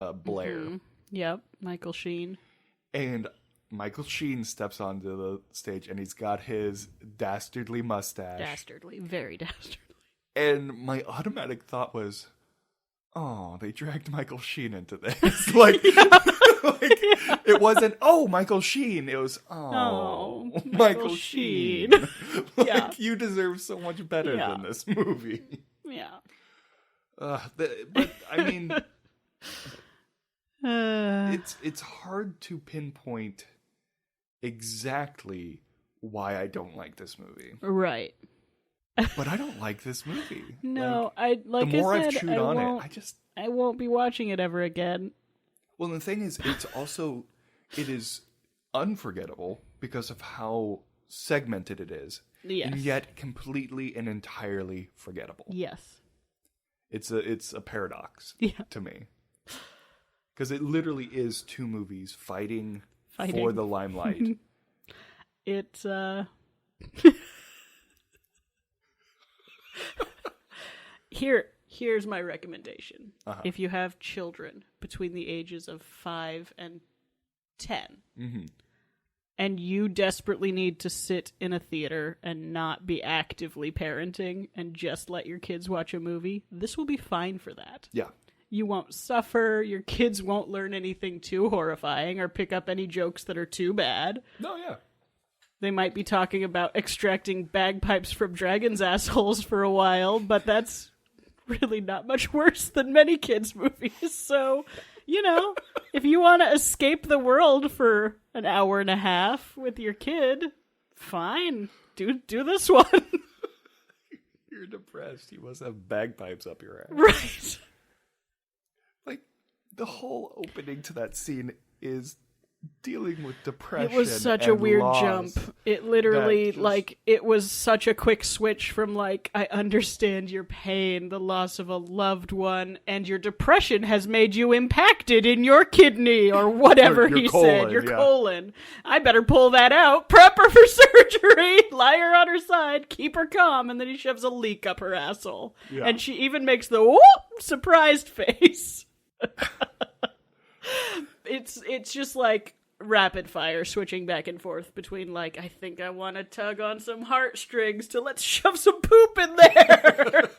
Blair. Mm-hmm. Yep, Michael Sheen. And Michael Sheen steps onto the stage, and he's got his dastardly mustache. Dastardly. Very dastardly. And my automatic thought was, oh, they dragged Michael Sheen into this. like, it wasn't, oh, Michael Sheen. It was, oh, Michael Sheen. Yeah. You deserve so much better than this movie. Yeah. But, I mean, it's hard to pinpoint exactly why I don't like this movie. Right. But I don't like this movie. No, the more I've chewed on it, I won't be watching it ever again. Well, the thing is, it is unforgettable because of how segmented it is. Yes. And yet completely and entirely forgettable. Yes. It's a paradox to me. Because it literally is two movies fighting for the limelight. It's, Here's my recommendation. Uh-huh. If you have children between the ages of 5 and 10, and you desperately need to sit in a theater and not be actively parenting and just let your kids watch a movie, this will be fine for that. Yeah. You won't suffer. Your kids won't learn anything too horrifying or pick up any jokes that are too bad. No, yeah. They might be talking about extracting bagpipes from dragons' assholes for a while, but that's really not much worse than many kids' movies. So, if you want to escape the world for an hour and a half with your kid, fine. Do this one. You're depressed. You must have bagpipes up your ass. Right. Like, the whole opening to that scene is dealing with depression. It was such a weird loss. jump. It literally, it was such a quick switch from, I understand your pain, the loss of a loved one, and your depression has made you impacted in your kidney, or whatever your he colon, said. Your colon. I better pull that out, prep her for surgery, lie her on her side, keep her calm, and then he shoves a leak up her asshole. Yeah. And she even makes the whoop surprised face. It's just rapid fire switching back and forth between I think I want to tug on some heartstrings to let's shove some poop in there.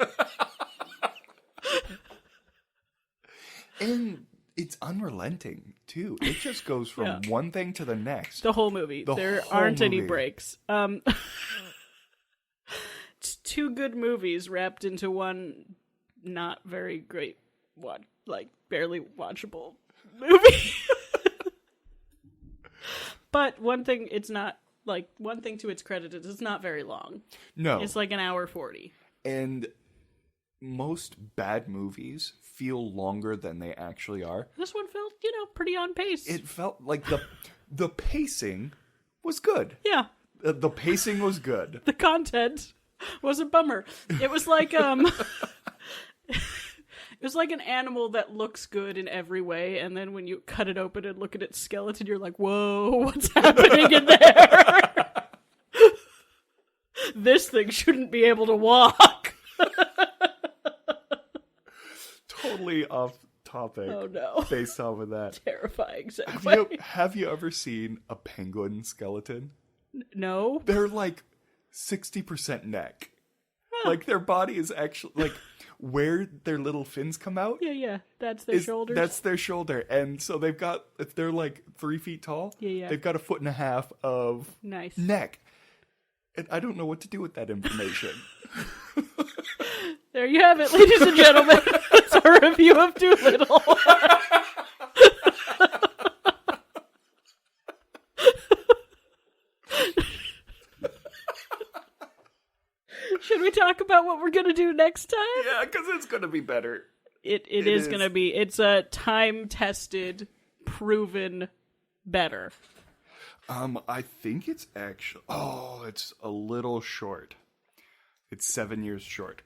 And it's unrelenting too. It just goes from one thing to the next. The whole movie. There aren't any breaks. It's two good movies wrapped into one not very great barely watchable movie. But one thing to its credit is it's not very long. No. It's an hour 40. And most bad movies feel longer than they actually are. This one felt, pretty on pace. It felt like the pacing was good. Yeah. The pacing was good. The content was a bummer. It was it was like an animal that looks good in every way, and then when you cut it open and look at its skeleton, you're like, whoa, what's happening in there? This thing shouldn't be able to walk. Totally off topic. Oh, no. Based off of that. Terrifying segue. Have you ever seen a penguin skeleton? No. They're 60% neck. Huh. Their body is actually where their little fins come out. Yeah. That's their shoulders. That's their shoulder. And so they've got, if they're 3 feet tall, they've got 1.5 feet of neck. And I don't know what to do with that information. There you have it, ladies and gentlemen. It's our review of Dolittle. Should we talk about what we're going to do next time? Yeah, because it's going to be better. It is going to be. It's a time-tested, proven better. I think it's actually... Oh, it's a little short. It's 7 years short.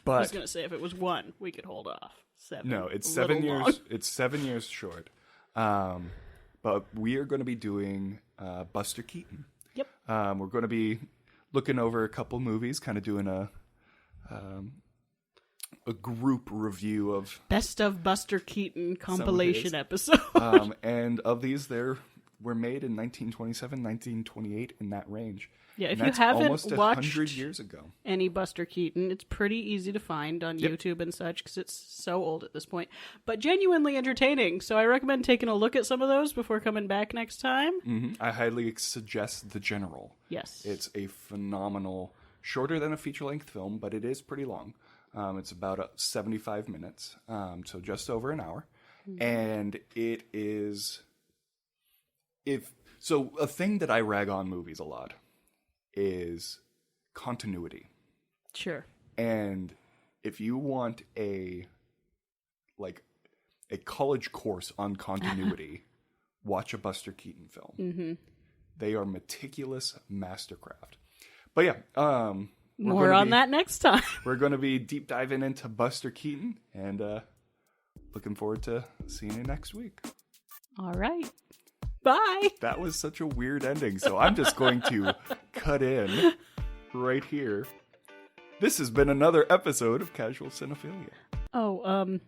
But I was going to say, if it was 1, we could hold off. 7. No, it's 7 years. Long. It's 7 years short. But we are going to be doing Buster Keaton. Yep. We're going to be looking over a couple movies, kind of doing a group review of Best of Buster Keaton compilation his. episode. And of these, there were made in 1927, 1928, in that range. Yeah, if And you that's haven't almost watched 100 years ago. any Buster Keaton, it's pretty easy to find on Yep. YouTube and such because it's so old at this point, but genuinely entertaining. So I recommend taking a look at some of those before coming back next time. I highly suggest The General. Yes. It's a phenomenal, shorter than a feature-length film, but it is pretty long. It's about 75 minutes, so just over an hour. And it is... So a thing that I rag on movies a lot is continuity. Sure. And if you want a college course on continuity, watch a Buster Keaton film. Mm-hmm. They are meticulous mastercraft. But yeah, more on that next time. We're going to be deep diving into Buster Keaton, and looking forward to seeing you next week. All right. Bye. That was such a weird ending, so I'm just going to cut in right here. This has been another episode of Casual Cinephilia. Oh.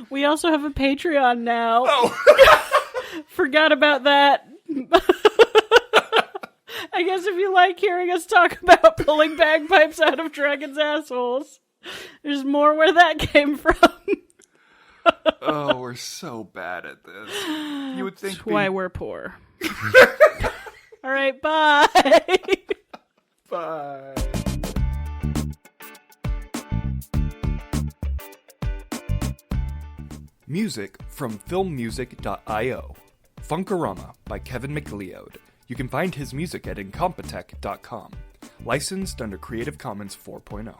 We also have a Patreon now. Oh! Forgot about that. I guess if you like hearing us talk about pulling bagpipes out of dragons' assholes, there's more where that came from. Oh, we're so bad at this. You would think That's why we're poor. All right, bye. Bye. Music from filmmusic.io. Funkorama by Kevin MacLeod. You can find his music at incompetech.com. Licensed under Creative Commons 4.0.